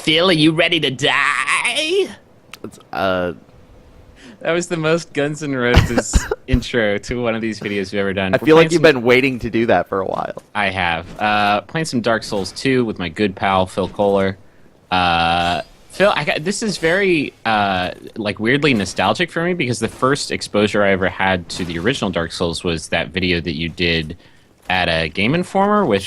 Phil, are you ready to die? It's, uh, That was the most Guns N' Roses intro to one of these videos we've ever done. I feel like you've been waiting to do that for a while. I have. Playing some Dark Souls 2 with my good pal, Phil Kohler. Phil, this is very, weirdly nostalgic for me because the first exposure I ever had to the original Dark Souls was that video that you did at a Game Informer with,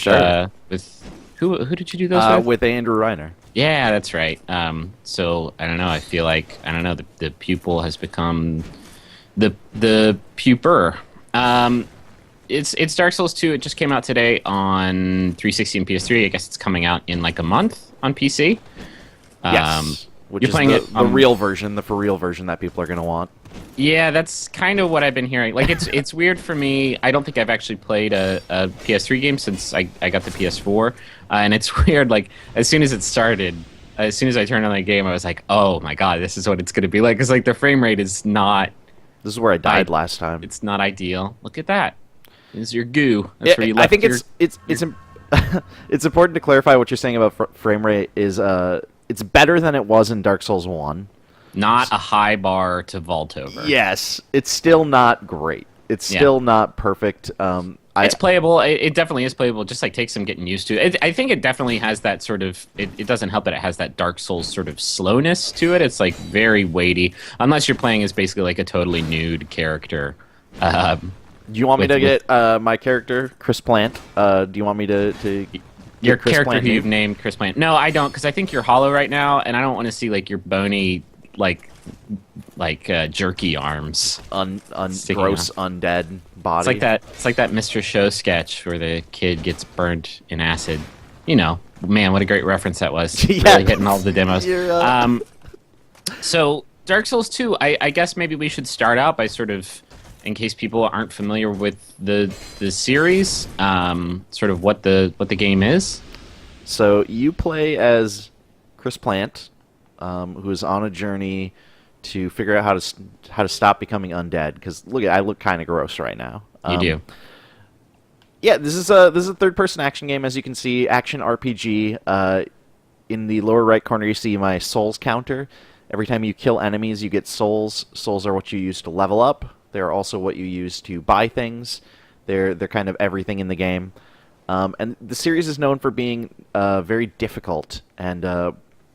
who did you do those with? With Andrew Reiner. Yeah, that's right. So I don't know. I feel like the pupil has become the puper. It's Dark Souls 2. It just came out today on 360 and PS3. I guess it's coming out in like a month on PC. Yes, which you're is playing the real version, the for real version that people are going to want. Yeah, that's kind of what I've been hearing. Like, it's weird for me. I don't think I've actually played a PS3 game since I got the PS4, and it's weird. Like, as soon as it started, as soon as I turned on the game, I was like, "Oh my god, this is what it's going to be like." Because like the frame rate is not. This is where I died last time. It's not ideal. Look at that. This is your goo. That's where you left I think it's important to clarify what you're saying about frame rate is it's better than it was in Dark Souls 1. Not a high bar to vault over. Yes, it's still not great. It's still not perfect. It's playable. It definitely is playable. Just like takes some getting used to. I think it definitely has that sort of. It doesn't help that it has that Dark Souls sort of slowness to it. It's like very weighty, unless you're playing as basically like a totally nude character. Do you want me to get my character, Chris Plant? Do you want me to your Chris character Plant who you've named Chris Plant? No, I don't, because I think you're hollow right now, and I don't want to see like your bony, like jerky arms, gross undead body. It's like that. It's like that Mr. Show sketch where the kid gets burned in acid. You know, man, what a great reference that was. Yeah. Really hitting all the demos. So Dark Souls 2, I guess maybe we should start out by sort of, in case people aren't familiar with the series, sort of what the game is. So you play as Chris Plant, who is on a journey to figure out how to stop becoming undead. Because I look kind of gross right now. You do. Yeah, this is a third-person action game, as you can see, action RPG. In the lower right corner, you see my souls counter. Every time you kill enemies, you get souls. Souls are what you use to level up. They're also what you use to buy things. They're kind of everything in the game. And the series is known for being very difficult. And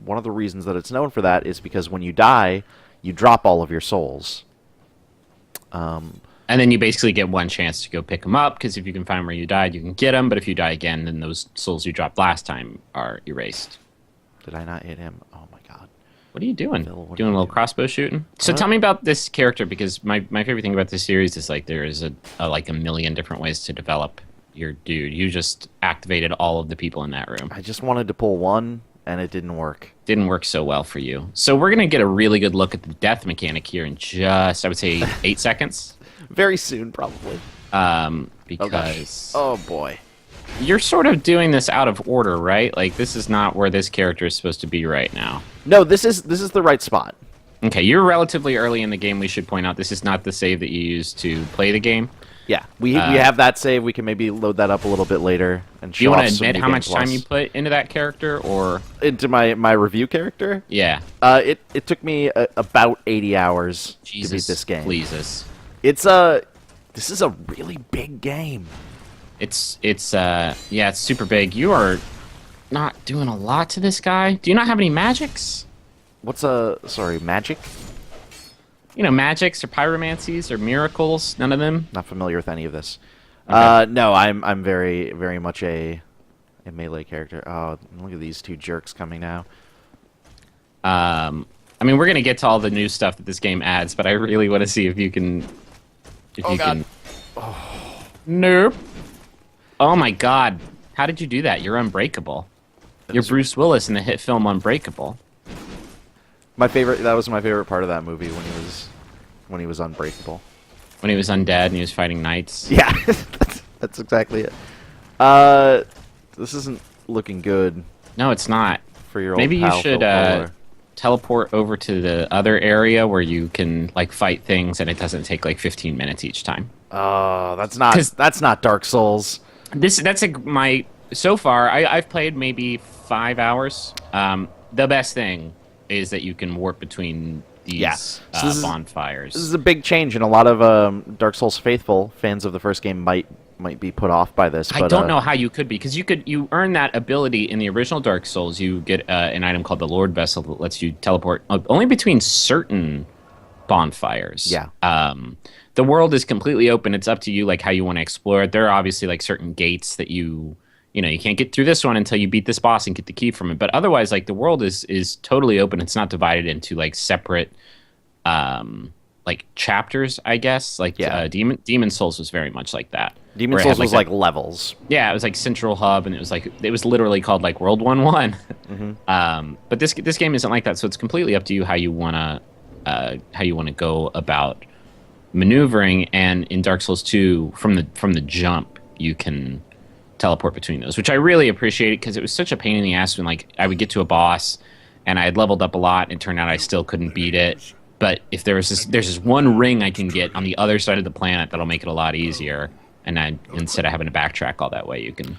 one of the reasons that it's known for that is because when you die, you drop all of your souls. And then you basically get one chance to go pick them up, because if you can find where you died, you can get them. But if you die again, then those souls you dropped last time are erased. Did I not hit him? Oh my god. What are you doing? Phil, doing a little crossbow shooting? So tell me about this character, because my favorite thing about this series is like there is a million different ways to develop your dude. You just activated all of the people in that room. I just wanted to pull one, and it didn't work. Didn't work so well for you. So we're going to get a really good look at the death mechanic here in just, I would say, 8 seconds. Very soon, probably. Because... Oh boy. You're sort of doing this out of order, right? Like, this is not where this character is supposed to be right now. No, this is the right spot. Okay, you're relatively early in the game. We should point out this is not the save that you use to play the game. Yeah, we have that save. We can maybe load that up a little bit later and show. Do you want off to some admit New how Game much time Plus. you put into that character, or Into my review character? yeah? It took me about 80 hours Jesus, to beat this game. pleases. This is a really big game. It's super big. You are not doing a lot to this guy. Do you not have any magics? What's magic? You know, magics or pyromancies or miracles? None of them? Not familiar with any of this. Okay. No, I'm very, very much a melee character. Oh, look at these two jerks coming now. I mean, we're gonna get to all the new stuff that this game adds, but I really want to see if you can. God. Nope. Oh my God! How did you do that? You're unbreakable. You're Bruce Willis in the hit film Unbreakable. That was my favorite part of that movie when he was unbreakable. When he was undead and he was fighting knights. Yeah, that's exactly it. This isn't looking good No, it's not. for your Maybe old you pal, should Phil Kohler. teleport over to the other area where you can like fight things, and it doesn't take like 15 minutes each time. Oh, that's not Dark Souls. So far I've played maybe 5 hours. the best thing is that you can warp between Yeah. these So this bonfires. is a big change, and a lot of Dark Souls faithful fans of the first game might be put off by this. I But don't know how you could be, because you earn that ability in the original Dark Souls. You get an item called the Lord Vessel that lets you teleport only between certain bonfires. Yeah. The world is completely open. It's up to you, like how you want to explore it. There are obviously like certain gates that you can't get through this one until you beat this boss and get the key from it. But otherwise, like the world is totally open. It's not divided into like separate like chapters, I guess. Like Yeah. Demon Souls was very much like that. Demon where it had, Souls was that- like levels. Yeah, it was like Central Hub, and it was literally called like World 1-1. But this game isn't like that, so it's completely up to you how you wanna go about maneuvering. And in Dark Souls 2, from the jump, you can teleport between those, which I really appreciated, because it was such a pain in the ass when like I would get to a boss and I had leveled up a lot, and it turned out I still couldn't beat it. But if there's this one ring I can get on the other side of the planet that'll make it a lot easier, and instead of having to backtrack all that way, you can.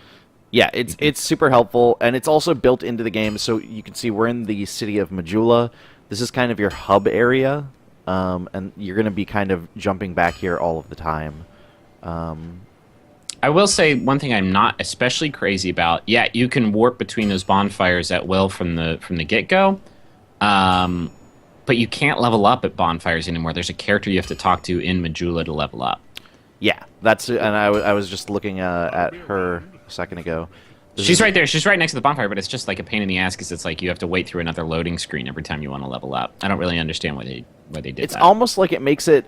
Yeah, it's super helpful, and it's also built into the game. So you can see we're in the city of Majula. This is kind of your hub area, and you're going to be kind of jumping back here all of the time. I will say one thing I'm not especially crazy about. Yeah, you can warp between those bonfires at will from the get-go, but you can't level up at bonfires anymore. There's a character you have to talk to in Majula to level up. Yeah, and I was just looking at her a second ago. She's right there. She's right next to the bonfire, but it's just like a pain in the ass, because it's like you have to wait through another loading screen every time you want to level up. I don't really understand why they did It's that. almost like it makes it.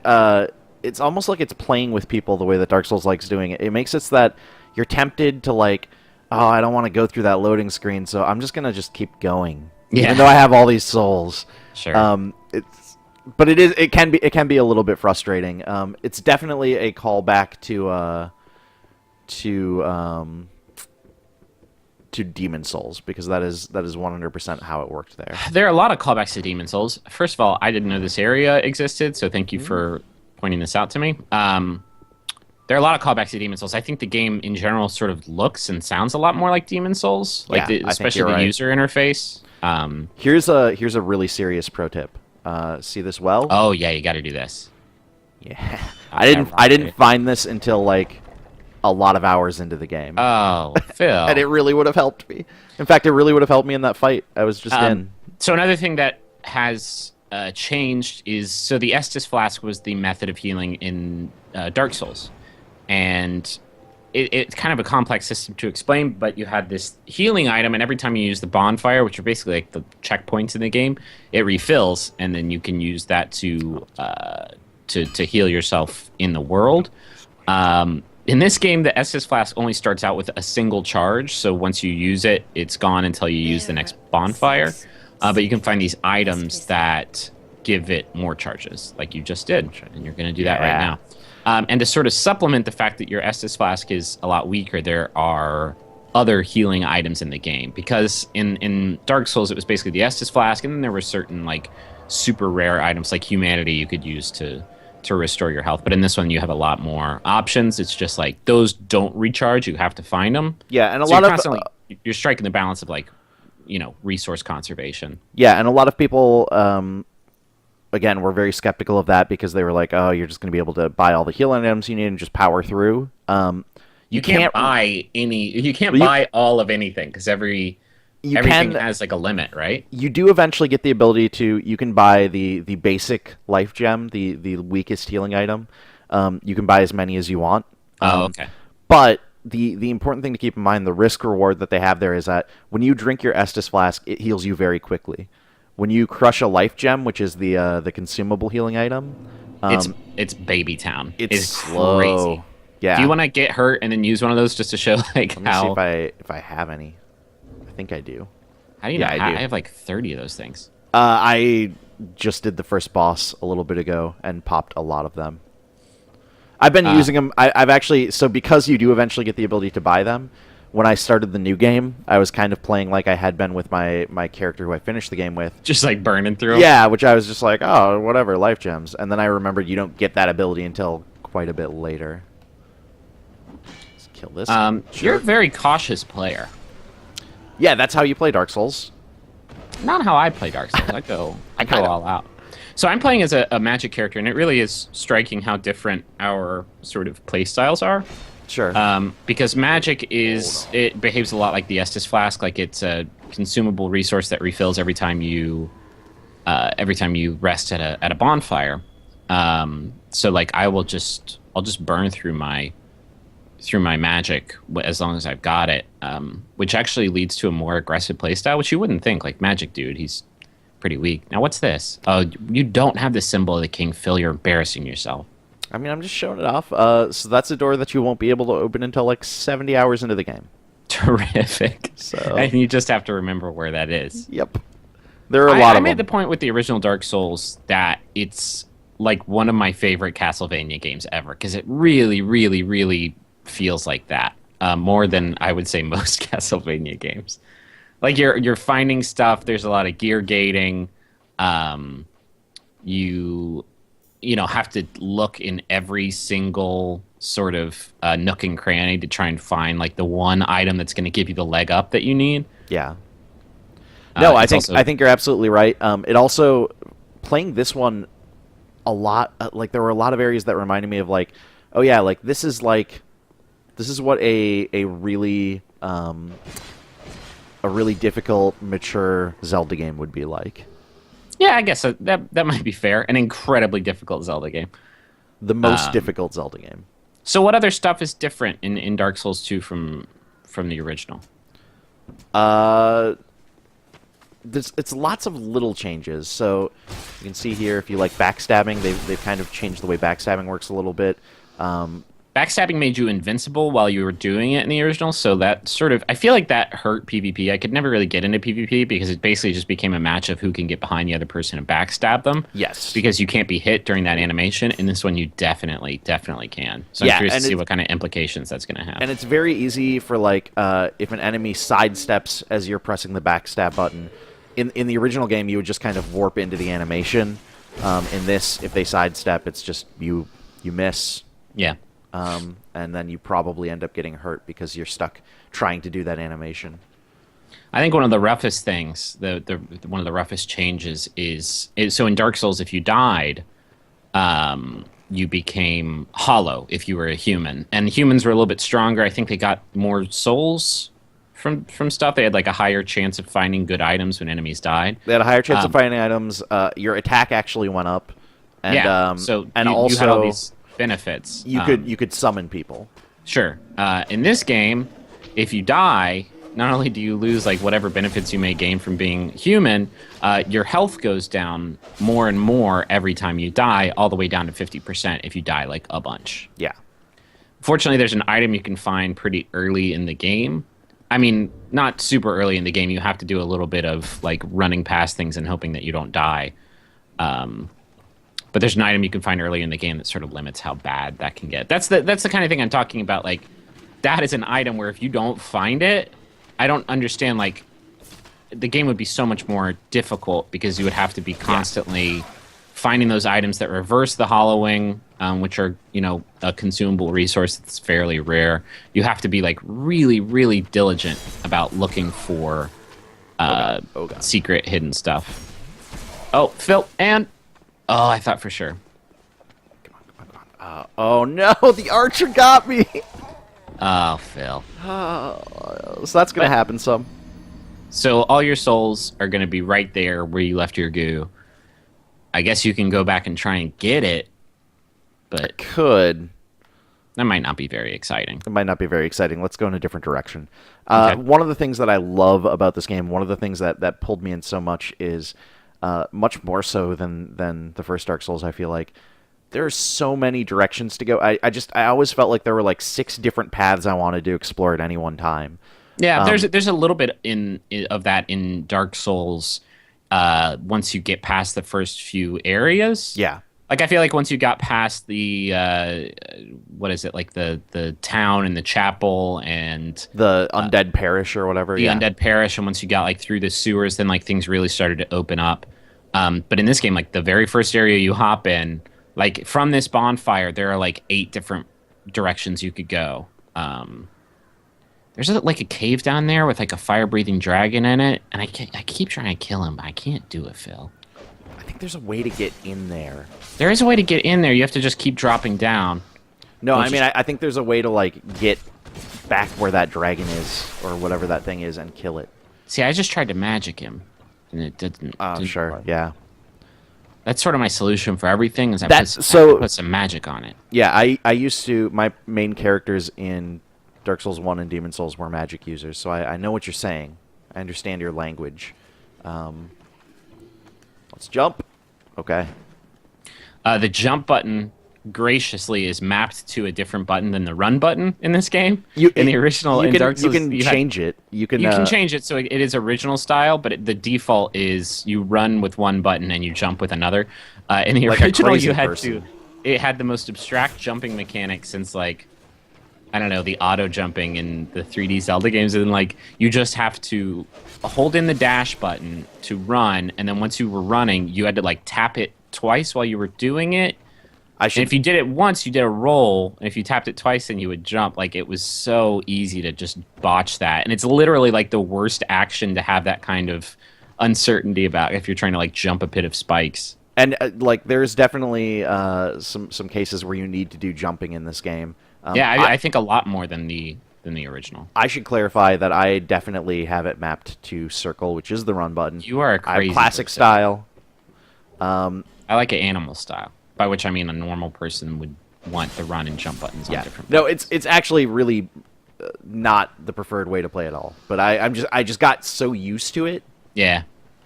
It's almost like it's playing with people the way that Dark Souls likes doing it. It makes it so that you're tempted to like, oh, I don't want to go through that loading screen, so I'm just gonna just keep going, Yeah. even though I have all these souls. Sure. But it can be a little bit frustrating. It's definitely a callback to Demon Souls, because that is 100% how it worked there. There are a lot of callbacks to Demon Souls. First of all, I didn't know this area existed, so thank you for pointing this out to me. There are a lot of callbacks to Demon Souls. I think the game in general sort of looks and sounds a lot more like Demon Souls, Yeah, I think especially you're the right. user interface. Here's a really serious pro tip. See this well? Oh yeah, you got to do this. Yeah. Okay, I didn't find this until like a lot of hours into the game. Oh, Phil. And it really would have helped me. In fact, it really would have helped me in that fight I was just in. So another thing that has changed is, so the Estus Flask was the method of healing in Dark Souls, and it's kind of a complex system to explain, but you had this healing item, and every time you use the bonfire, which are basically like the checkpoints in the game, it refills, and then you can use that to heal yourself in the world. In this game, the Estus Flask only starts out with a single charge, so once you use it, it's gone until you use the next bonfire. But you can find these items that give it more charges, like you just did, and you're going to do that right now. And to sort of supplement the fact that your Estus Flask is a lot weaker, there are other healing items in the game. Because in Dark Souls, it was basically the Estus Flask, and then there were certain like super rare items like Humanity you could use to restore your health. But in this one, you have a lot more options. It's just like those don't recharge. You have to find them. Yeah, and a So lot you're of constantly, you're striking the balance of like, resource conservation. yeah, and a lot of people again were very skeptical of that, because they were like, "Oh, you're just going to be able to buy all the healing items you need and just power through." You can't buy any. You can't buy all of anything, because everything has like a limit, right? You do eventually get the ability to. You can buy the basic life gem, the weakest healing item. You can buy as many as you want. Okay. But the important thing to keep in mind, the risk reward that they have there, is that when you drink your Estus Flask, it heals you very quickly. When you crush a life gem, which is the consumable healing item, It's Baby Town. it's slow. Crazy. Yeah. Do you want to get hurt and then use one of those just to show like Let me how? see if I have any. I think I do. How do you Yeah, know? I do. I have like 30 of those things. I just did the first boss a little bit ago and popped a lot of them. I've been using them. I've actually, so because you do eventually get the ability to buy them, when I started the new game, I was kind of playing like I had been with my character who I finished the game with. Just like burning through 'em? Yeah, which I was just like, oh, whatever, life gems. And then I remembered you don't get that ability until quite a bit later. Let's kill this. You're a very cautious player. Yeah, that's how you play Dark Souls. Not how I play Dark Souls. I go all out. So I'm playing as a magic character, and it really is striking how different our sort of play styles are. Sure. Because magic it behaves a lot like the Estus flask, like it's a consumable resource that refills every time you rest at a bonfire. So like I'll just burn through my magic as long as I've got it, which actually leads to a more aggressive playstyle, which you wouldn't think. Like Magic Dude, he's pretty weak. Now what's this? Oh, you don't have the symbol of the king. Phil, you're embarrassing yourself. I mean, I'm just showing it off. So that's a door that you won't be able to open until like 70 hours into the game. Terrific. So and you just have to remember where that is. Yep. There are a lot of them. I made the point with the original Dark Souls that it's like one of my favorite Castlevania games ever, because it really, really, really feels like that, more than I would say most Castlevania games. Like you're finding stuff. There's a lot of gear gating. You know, have to look in every single sort of nook and cranny to try and find like the one item that's going to give you the leg up that you need. Yeah. No, I think you're absolutely right. It also, playing this one a lot, like there were a lot of areas that reminded me of like, oh yeah, like this is what a really difficult, mature Zelda game would be like. Yeah, I guess that might be fair. An incredibly difficult Zelda game. The most difficult Zelda game. So what other stuff is different in Dark Souls 2 from the original? It's lots of little changes. So you can see here, if you like backstabbing, they've kind of changed the way backstabbing works a little bit. Backstabbing made you invincible while you were doing it in the original, so that sort of, I feel like that hurt PvP. I could never really get into PvP because it basically just became a match of who can get behind the other person and backstab them. Yes. Because you can't be hit during that animation. In this one, you definitely can. So I'm curious to see what kind of implications that's going to have. And it's very easy for, like, if an enemy sidesteps as you're pressing the backstab button. In the original game, you would just kind of warp into the animation. In this, if they sidestep, it's just you miss. Yeah. And then you probably end up getting hurt because you're stuck trying to do that animation. I think one of the roughest things, one of the roughest changes is so in Dark Souls, if you died, you became hollow if you were a human, and humans were a little bit stronger. I think they got more souls from stuff. They had like a higher chance of finding good items when enemies died. They had a higher chance of finding items. Your attack actually went up. And, yeah. So and you also had all these benefits. You could summon people. Sure. In this game, if you die, not only do you lose like whatever benefits you may gain from being human, your health goes down more and more every time you die, all the way down to 50% if you die like a bunch. Yeah. Fortunately, there's an item you can find pretty early in the game. I mean, not super early in the game. You have to do a little bit of like running past things and hoping that you don't die. But there's an item you can find early in the game that sort of limits how bad that can get. That's the kind of thing I'm talking about. Like, that is an item where if you don't find it, I don't understand. Like, the game would be so much more difficult because you would have to be constantly finding those items that reverse the hollowing, which are, you know, a consumable resource that's fairly rare. You have to be like really, really diligent about looking for secret hidden stuff. Oh, Phil, and oh, I thought for sure. Come on. Oh no, the archer got me. Oh, Phil. So that's gonna happen some. So all your souls are gonna be right there where you left your goo. I guess you can go back and try and get it, but could. That might not be very exciting. It might not be very exciting. Let's go in a different direction. Okay. One of the things that I love about this game, one of the things that pulled me in so much is, much more so than the first Dark Souls, I feel like, there are so many directions to go. I always felt like there were like 6 different paths I wanted to explore at any one time. Yeah, there's a little bit of that in Dark Souls. Once you get past the first few areas. Yeah. Like, I feel like once you got past the, what is it, like the town and the chapel and... The Undead Parish or whatever. The Undead Parish, and once you got, like, through the sewers, then, like, things really started to open up. But in this game, like, the very first area you hop in, like, from this bonfire, there are, like, 8 different directions you could go. There's like a cave down there with like a fire-breathing dragon in it, and I keep trying to kill him, but I can't do it, Phil. I think there's a way to get in there. There is a way to get in there. You have to just keep dropping down. No, I mean, I think there's a way to, like, get back where that dragon is, or whatever that thing is, and kill it. See, I just tried to magic him, and it didn't. Oh, didn't sure, work. yeah. That's sort of my solution for everything, is I put some magic on it. Yeah, I used to... My main characters in Dark Souls 1 and Demon Souls were magic users, so I know what you're saying. I understand your language. Let's jump. Okay. The jump button graciously is mapped to a different button than the run button in this game. In the original, in Dark Souls, you can change it. You can change it so it is original style, but the default is you run with one button and you jump with another. In the like original, you had to. It had the most abstract jumping mechanic since, like, I don't know, the auto jumping in the 3D Zelda games, and like you just have to hold in the dash button to run, and then once you were running, you had to like tap it twice while you were doing it. And if you did it once, you did a roll, and if you tapped it twice, then you would jump. Like, it was so easy to just botch that, and it's literally like the worst action to have that kind of uncertainty about if you're trying to like jump a pit of spikes. And like, there's definitely some cases where you need to do jumping in this game. Yeah, I think a lot more than the original. I should clarify that I definitely have it mapped to circle, which is the run button. You are a crazy classic person. style. I like an animal style, by which I mean a normal person would want the run and jump buttons on different buttons. No, it's actually really not the preferred way to play at all. But I just got so used to it. Yeah.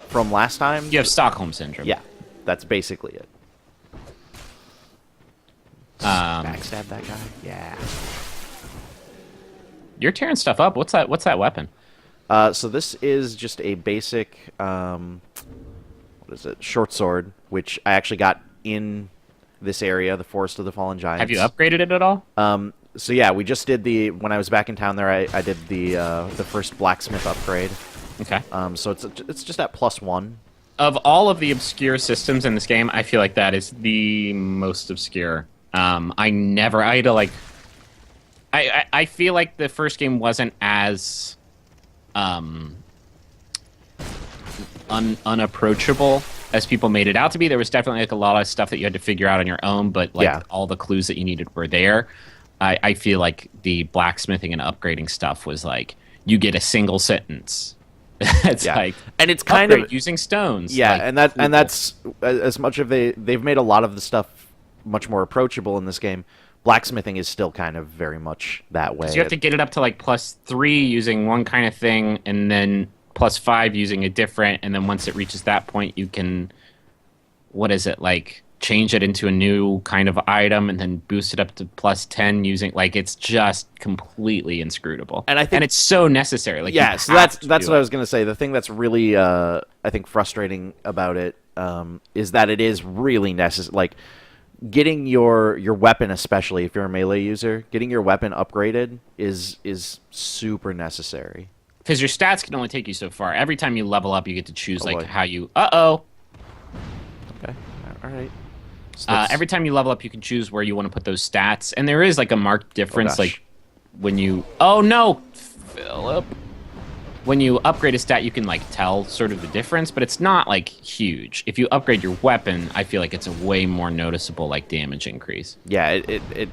From last time. You have Stockholm syndrome. Yeah, that's basically it. Backstab that guy. Yeah. You're tearing stuff up. What's that weapon? So this is just a basic, what is it? Short sword, which I actually got in this area, the Forest of the Fallen Giants. Have you upgraded it at all? So yeah, we just did when I was back in town there, I did the first blacksmith upgrade. Okay. So it's just at +1. Of all of the obscure systems in this game, I feel like that is the most obscure. I feel like the first game wasn't as unapproachable as people made it out to be. There was definitely like a lot of stuff that you had to figure out on your own, but like all the clues that you needed were there. I feel like the blacksmithing and upgrading stuff was like you get a single sentence. It's like, and it's kind of using stones. Yeah, like, and that's as much of they've made a lot of the stuff much more approachable in this game. Blacksmithing is still kind of very much that way. So you have to get it up to like +3 using one kind of thing, and then +5 using a different, and then once it reaches that point, you can, what is it, like change it into a new kind of item, and then boost it up to +10 using, like, it's just completely inscrutable. And it's so necessary. Like, yeah, so that's what I was gonna say. The thing that's really I think frustrating about it is that it is really necessary. Like, getting your weapon, especially if you're a melee user, getting your weapon upgraded is super necessary. Because your stats can only take you so far. Every time you level up, you get to choose how you. Okay. All right. So every time you level up, you can choose where you want to put those stats, and there is like a marked difference. Like when you. Oh no, Philip. When you upgrade a stat, you can like tell sort of the difference, but it's not like huge. If you upgrade your weapon, I feel like it's a way more noticeable like damage increase. Yeah, it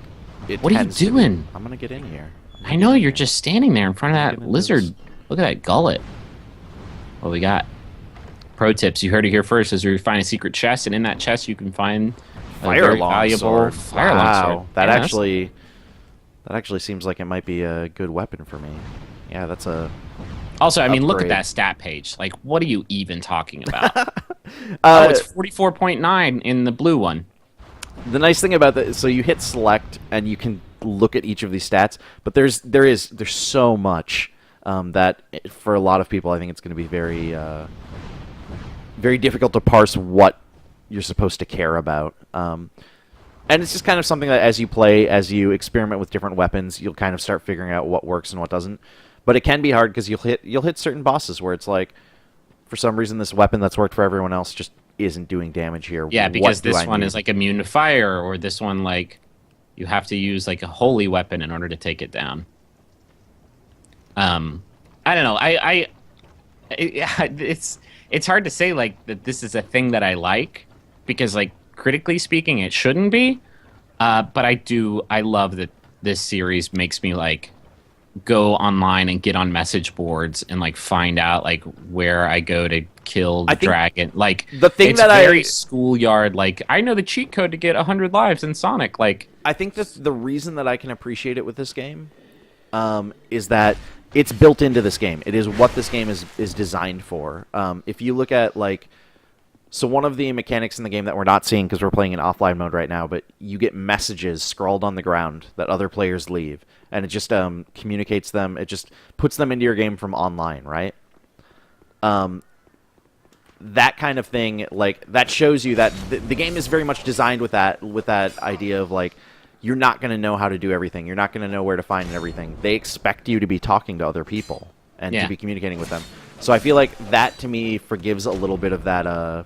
What are you doing? I'm gonna get in here. I know you're just standing there in front of that lizard. Look at that gullet. What we got? Pro tips. You heard it here first. As we find a secret chest, and in that chest you can find a very valuable fire longsword. That actually seems like it might be a good weapon for me. Yeah, that's a. Also, I mean, look at that stat page. Like, what are you even talking about? Oh, it's 44.9 in the blue one. The nice thing about that, so you hit select and you can look at each of these stats, but there's so much that for a lot of people, I think it's going to be very very difficult to parse what you're supposed to care about. And it's just kind of something that as you play, as you experiment with different weapons, you'll kind of start figuring out what works and what doesn't. But it can be hard because you'll hit certain bosses where it's like, for some reason, this weapon that's worked for everyone else just isn't doing damage here. Yeah, because this one is like immune to fire, or this one, like, you have to use like a holy weapon in order to take it down. I don't know. It's hard to say like that this is a thing that I like because like critically speaking, it shouldn't be. But I love that this series makes me like go online and get on message boards and like find out like where I go to kill the I think dragon. Like the thing it's that very schoolyard. Like I know the cheat code to get 100 lives in Sonic. Like I think that the reason that I can appreciate it with this game is that it's built into this game. It is what this game is designed for. If you look at like, so one of the mechanics in the game that we're not seeing because we're playing in offline mode right now, but you get messages scrawled on the ground that other players leave, and it just communicates them. It just puts them into your game from online, right? That kind of thing, like that shows you that the game is very much designed with that idea of like you're not going to know how to do everything. You're not going to know where to find everything. They expect you to be talking to other people and to be communicating with them. So I feel like that to me forgives a little bit of that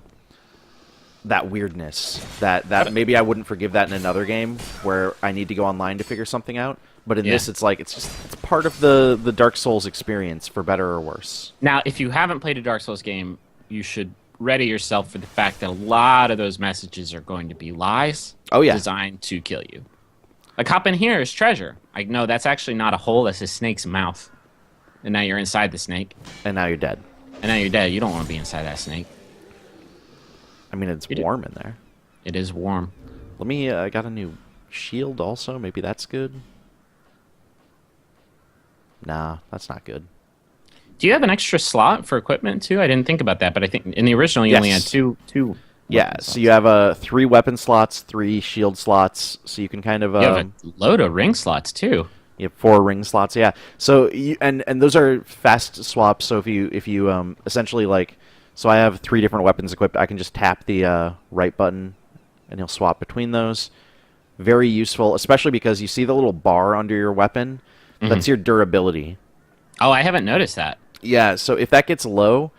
that weirdness that maybe I wouldn't forgive that in another game where I need to go online to figure something out. But in this, it's like it's part of the Dark Souls experience, for better or worse. now, if you haven't played a Dark Souls game, you should ready yourself for the fact that a lot of those messages are going to be lies. Oh yeah, designed to kill you. Like hop in here is treasure. Like no, that's actually not a hole. That's a snake's mouth. And now you're inside the snake. and now you're dead. And now you're dead. You don't want to be inside that snake. I mean, it's warm in there. It is warm. Let me. I got a new shield also. Maybe that's good. Nah, that's not good. Do you have an extra slot for equipment too? I didn't think about that, but I think in the original you only had two. Yeah, so you have 3 weapon slots, 3 shield slots, so you can kind of. You have a load of ring slots too. You have 4 ring slots, yeah. So and those are fast swaps. So if you essentially like, so I have 3 different weapons equipped. I can just tap the right button, and you'll swap between those. Very useful, especially because you see the little bar under your weapon. Mm-hmm. That's your durability. Oh, I haven't noticed that. Yeah, so if that gets low,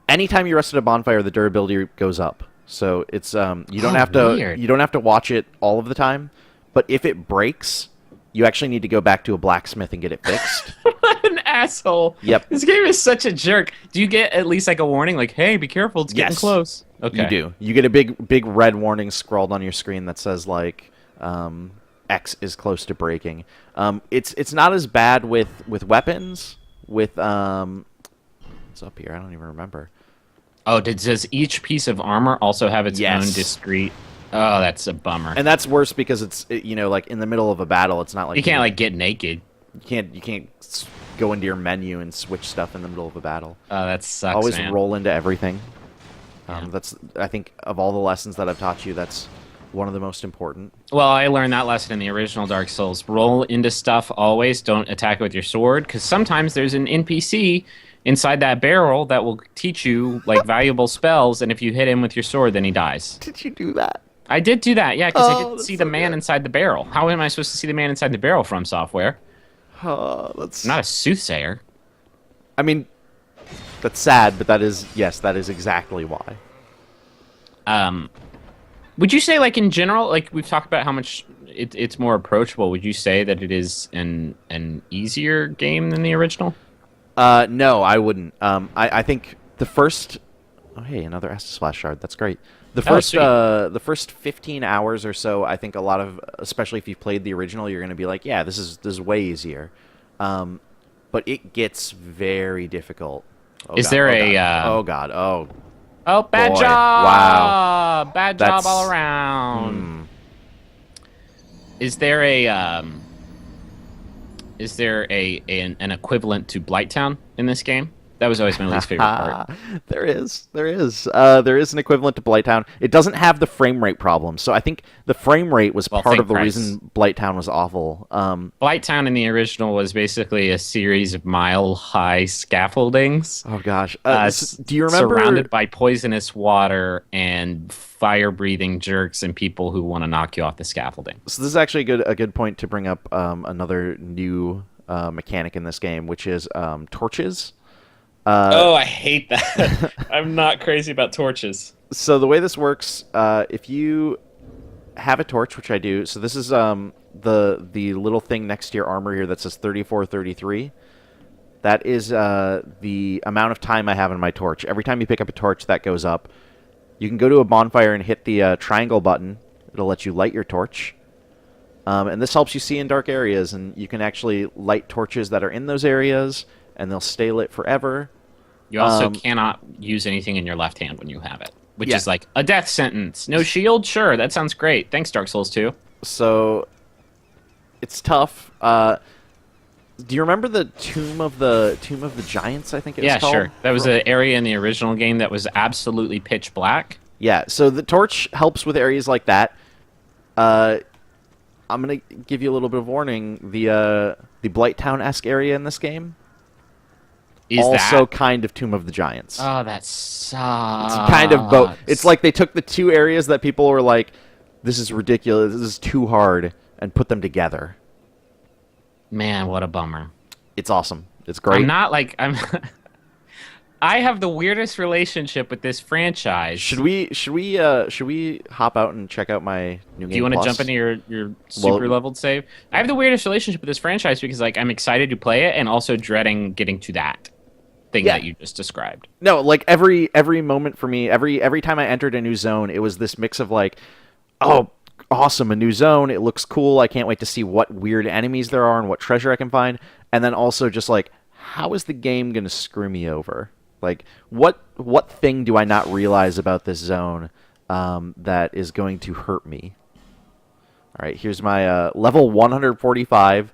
anytime you rest at a bonfire, the durability goes up. So it's you don't have to watch it all of the time, but if it breaks, you actually need to go back to a blacksmith and get it fixed. What an asshole. Yep. This game is such a jerk. Do you get at least like a warning like, "Hey, be careful, it's getting close." Okay. You do. You get a big red warning scrawled on your screen that says like X is close to breaking. It's not as bad with weapons. With what's up here? I don't even remember. Oh, does each piece of armor also have its own discrete? Oh, that's a bummer. And that's worse because it's like in the middle of a battle. It's not like you can't like get naked. You can't go into your menu and switch stuff in the middle of a battle. Oh, that sucks. Always man. roll into everything. Yeah. That's I think of all the lessons that I've taught you, that's one of the most important. Well, I learned that lesson in the original Dark Souls. Roll into stuff always. Don't attack it with your sword, because sometimes there's an NPC inside that barrel that will teach you like valuable spells, and if you hit him with your sword, then he dies. Did you do that? I did do that, yeah, because I didn't see so the man inside the barrel. How am I supposed to see the man inside the barrel from software? That's I'm not a soothsayer. I mean, that's sad, but that is exactly why. Would you say, like in general, like we've talked about how much it's more approachable? Would you say that it is an easier game than the original? No, I wouldn't. I think the first. Oh, hey, another Estus Splash shard. That's great. The first 15 hours or so, I think a lot of, especially if you've played the original, you're going to be like, yeah, this is way easier. But it gets very difficult. Is there a? Oh God! Oh, bad boy. job! Wow, bad job all around. Is there an equivalent to Blighttown in this game? That was always my least favorite part. There is an equivalent to Blighttown. It doesn't have the frame rate problem, so I think the frame rate was part of the reason Blighttown was awful. Blighttown in the original was basically a series of mile-high scaffoldings. Oh gosh, do you remember? Surrounded by poisonous water and fire-breathing jerks and people who want to knock you off the scaffolding. So this is actually a good point to bring up another new mechanic in this game, which is torches. I hate that. I'm not crazy about torches. So the way this works, if you have a torch, which I do, so this is the little thing next to your armor here that says 3433. That is the amount of time I have in my torch. Every time you pick up a torch, that goes up. You can go to a bonfire and hit the triangle button. It'll let you light your torch. And this helps you see in dark areas, and you can actually light torches that are in those areas, and they'll stay lit forever. You also cannot use anything in your left hand when you have it, which Yeah. is like a death sentence. No shield? Sure, that sounds great. Thanks, Dark Souls 2. So it's tough. Do you remember the Tomb of the Giants? I think it was Yeah, called. sure. That was an area in the original game that was absolutely pitch black. Yeah. So the torch helps with areas like that. I'm gonna give you a little bit of warning. The Blighttown-esque area in this game Is also that? kind of Tomb of the Giants. Oh, that sucks. It's kind of both. It's like they took the two areas that people were like, "This is ridiculous. This is too hard," and put them together. Man, what a bummer. It's awesome. It's great. I'm not like I'm. I have the weirdest relationship with this franchise. Should we hop out and check out my new game? Do you want to Plus? jump into your super leveled save? I have the weirdest relationship with this franchise because like I'm excited to play it and also dreading getting to that thing that you just described. No, like every moment for me, every time I entered a new zone, it was this mix of like, oh, awesome, a new zone, it looks cool, I can't wait to see what weird enemies there are and what treasure I can find, and then also just like, how is the game gonna screw me over? Like, what thing do I not realize about this zone that is going to hurt me? All right, here's my level 145.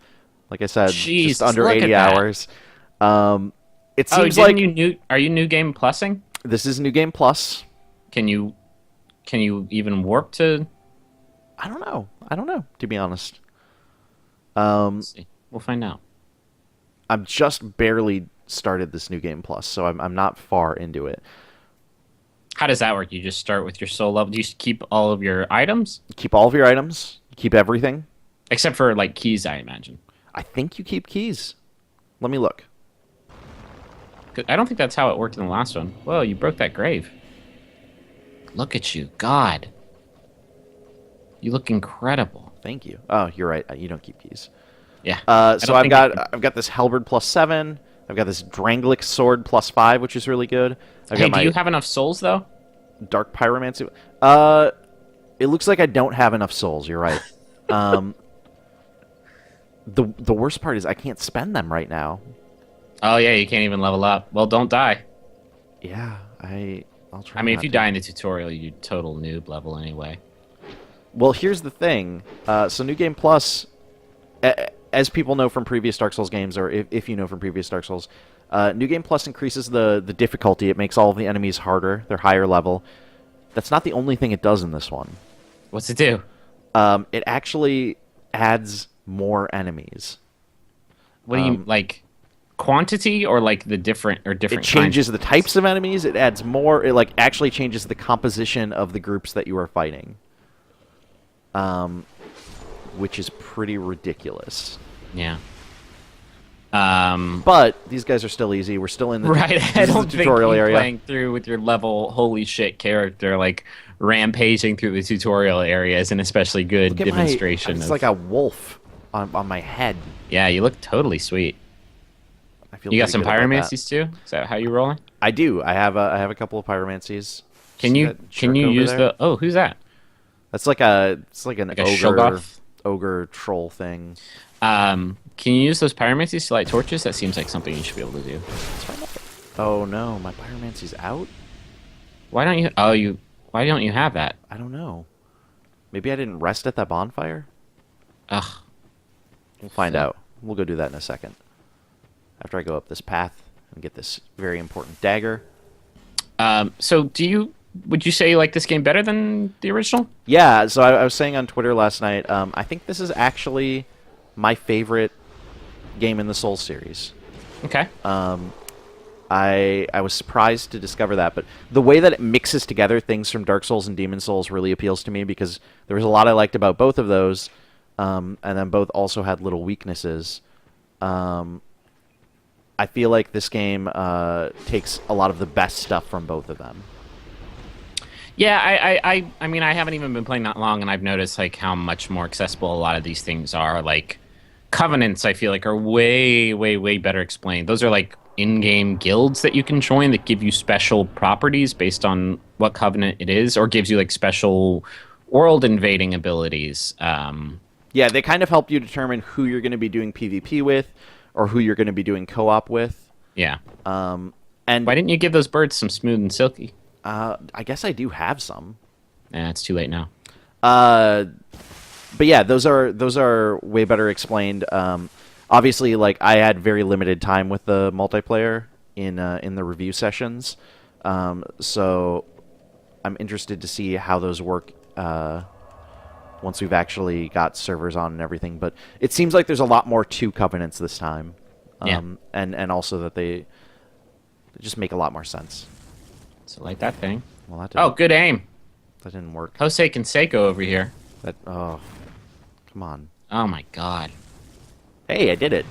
Like I said, Jeez, just under look 80 at that. hours. It seems like are you new game plussing? this is New Game Plus. Can you even warp to? I don't know, to be honest. Let's see. We'll find out. I'm just barely started this New Game Plus, so I'm not far into it. How does that work? You just start with your soul level. Do you keep all of your items? Keep all of your items. You keep everything. Except for, like, keys, I imagine. I think you keep keys. Let me look. 'Cause I don't think that's how it worked in the last one. Whoa, you broke that grave. Look at you. God. You look incredible. Thank you. Oh, you're right. You don't keep keys. Yeah. So I've got this halberd +7. I've got this Dranglic sword +5, which is really good. I've Hey, got my do you have enough souls, though? dark pyromancy. It looks like I don't have enough souls. You're right. The worst part is I can't spend them right now. Oh, yeah, you can't even level up. Well, don't die. Yeah, I'll try. I mean, not if you to. die in the tutorial, you total noob level anyway. Well, here's the thing. So New Game Plus, as people know from previous Dark Souls games, or if you know from previous Dark Souls, New Game Plus increases the difficulty. It makes all of the enemies harder. They're higher level. That's not the only thing it does in this one. What's it do? It actually adds more enemies. What do you, like, quantity or, like, the different It changes the types of enemies. It adds more. It, like, actually changes the composition of the groups that you are fighting. Which is pretty ridiculous. Yeah. But these guys are still easy. We're still in the Right, this I is the don't think tutorial you area. playing through with your level holy shit character, like, rampaging through the tutorial area is an especially good Look at demonstration. It's of, like a wolf on my head. yeah, you look totally sweet. I feel You got pretty some good about that. pyromancies too? Is that how you rolling? I do. I have a couple of pyromancies. Can See you that jerk over use there? the? Oh, who's that? That's like an Like a ogre Shoggoth? ogre troll thing. Can you use those pyromancies to light torches? That seems like something you should be able to do. Oh no, my pyromancy's out. Why don't you? Oh, you. Why don't you have that? I don't know. Maybe I didn't rest at that bonfire. Ugh. We'll find out. We'll go do that in a second. After I go up this path and get this very important dagger. So would you say you like this game better than the original? Yeah, so I was saying on Twitter last night, I think this is actually my favorite game in the Souls series. Okay. I was surprised to discover that, but the way that it mixes together things from Dark Souls and Demon Souls really appeals to me because there was a lot I liked about both of those, and then both also had little weaknesses. I feel like this game takes a lot of the best stuff from both of them. Yeah, I mean, I haven't even been playing that long, and I've noticed like how much more accessible a lot of these things are. Like covenants, I feel like, are way, way, way better explained. Those are like in-game guilds that you can join that give you special properties based on what covenant it is, or gives you like special world invading abilities. Yeah, they kind of help you determine who you're going to be doing PvP with, or who you're going to be doing co-op with. Yeah. And Why didn't you give those birds some smooth and silky? I guess I do have some. It's too late now. But yeah, those are way better explained. Obviously, like I had very limited time with the multiplayer in the review sessions, so I'm interested to see how those work once we've actually got servers on and everything. But it seems like there's a lot more to Covenants this time, and also that they just make a lot more sense. So like that thing. Well, that Oh, good aim. that didn't work. Jose Canseco over here. Oh, come on. Oh my god. Hey, I did it.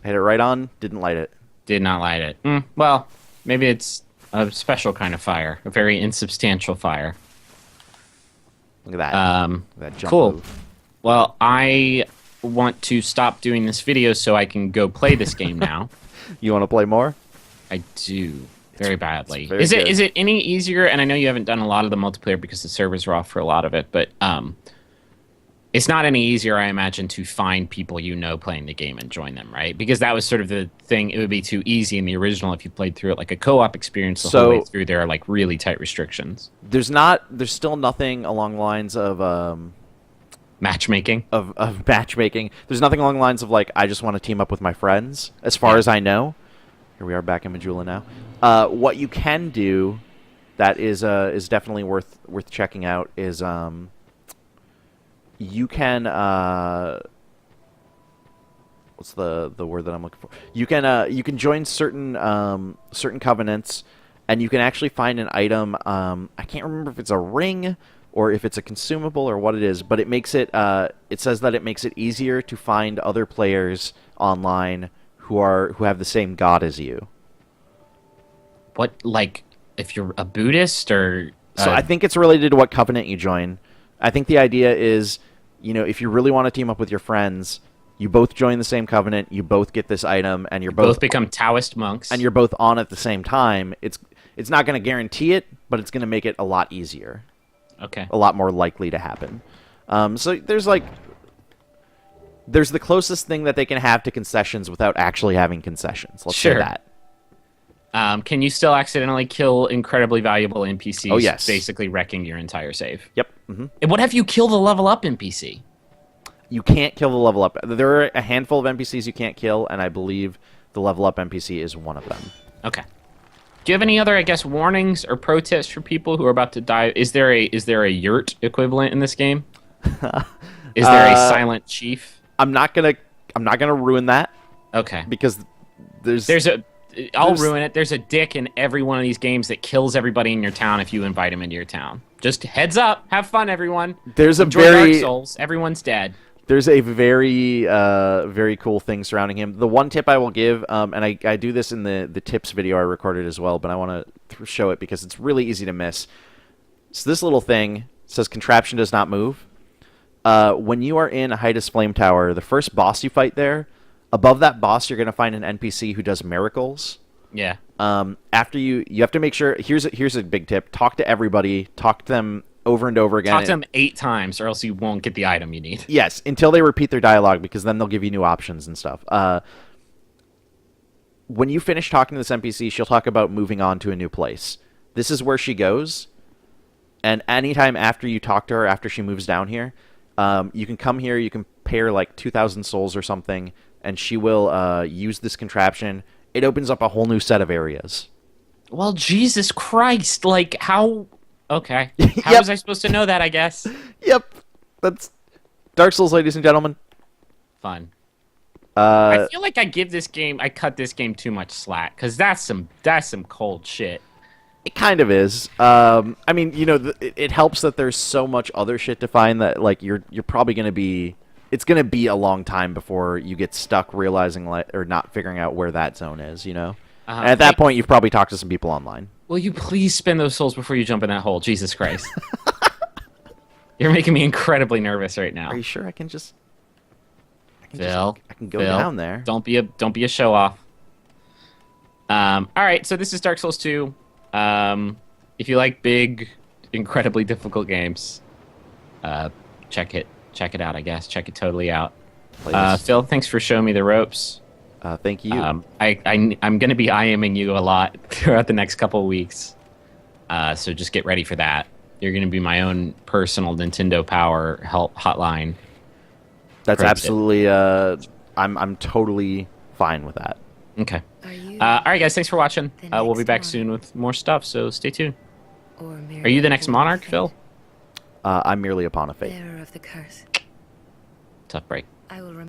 I hit it right on. Didn't light it. Did not light it. Well, maybe it's a special kind of fire. A very insubstantial fire. Look at that. That jump Cool. move. Well, I want to stop doing this video so I can go play this game now. You want to play more? I do. Very badly. very Is good. it any easier? And I know you haven't done a lot of the multiplayer because the servers are off for a lot of it, but it's not any easier, I imagine, to find people you know playing the game and join them, right? Because that was sort of the thing. It would be too easy in the original if you played through it like a co-op experience the whole way through. There are like really tight restrictions. There's still nothing along the lines of Matchmaking. of matchmaking. There's nothing along the lines of like I just want to team up with my friends. As far as I know, here we are back in Majula now. What you can do that is definitely worth checking out is you can what's the word that I'm looking for? You can join certain covenants, and you can actually find an item. I can't remember if it's a ring or if it's a consumable or what it is, but it makes it. It says that it makes it easier to find other players online who have the same god as you. What, like, if you're a Buddhist or... So I think it's related to what covenant you join. I think the idea is, if you really want to team up with your friends, you both join the same covenant, you both get this item, and you're both become Taoist monks. and you're both on at the same time. It's not going to guarantee it, but it's going to make it a lot easier. Okay. A lot more likely to happen. So there's the closest thing that they can have to concessions without actually having concessions. Let's say that. Can you still accidentally kill incredibly valuable NPCs? Oh, yes. Basically wrecking your entire save. Yep. Mm-hmm. And what if you kill the level up NPC? You can't kill the level up. There are a handful of NPCs you can't kill, and I believe the level up NPC is one of them. Okay. Do you have any other, I guess, warnings or protests for people who are about to die? Is there a yurt equivalent in this game? Is there a silent chief? I'm not gonna ruin that. Okay. Because I'll ruin it. There's a dick in every one of these games that kills everybody in your town if you invite him into your town. Just heads up. Have fun, everyone. Enjoy Dark Souls. Everyone's dead. There's a very, very cool thing surrounding him. The one tip I will give, and I do this in the tips video I recorded as well, but I want to show it because it's really easy to miss. So this little thing says contraption does not move. When you are in a Hydas Flame Tower, the first boss you fight there, above that boss, you're going to find an NPC who does miracles. Yeah. After you have to make sure. Here's a big tip: talk to everybody. Talk to them over and over again. Talk to them 8 times, or else you won't get the item you need. Yes, until they repeat their dialogue, because then they'll give you new options and stuff. When you finish talking to this NPC, she'll talk about moving on to a new place. This is where she goes, and anytime after you talk to her, after she moves down here, you can come here. You can pay her like 2,000 souls or something, and she will use this contraption. It opens up a whole new set of areas. Well, Jesus Christ! Like how? Okay. How Yep. was I supposed to know that? I guess. Yep, that's Dark Souls, ladies and gentlemen. Fun. I feel like I cut this game too much slack because that's some cold shit. It kind of is. I mean, it helps that there's so much other shit to find that like you're probably gonna be. It's gonna be a long time before you get stuck realizing or not figuring out where that zone is. And at that point, you've probably talked to some people online. Will you please spend those souls before you jump in that hole? Jesus Christ. You're making me incredibly nervous right now. Are you sure I can Phil, I can go Phil, down there. Don't be a show off. All right, so this is Dark Souls 2. If you like big, incredibly difficult games, check it out. I guess check it totally out. Phil, thanks for showing me the ropes. Thank you. I'm going to be IMing you a lot throughout the next couple of weeks. So just get ready for that. You're going to be my own personal Nintendo Power help hotline. That's absolutely. I'm totally fine with that. Okay. All right, guys. Thanks for watching. We'll be back soon with more stuff. So stay tuned. Are you the next monarch, Phil? I'm merely a pawn of fate. Bearer of the curse. Tough break. I will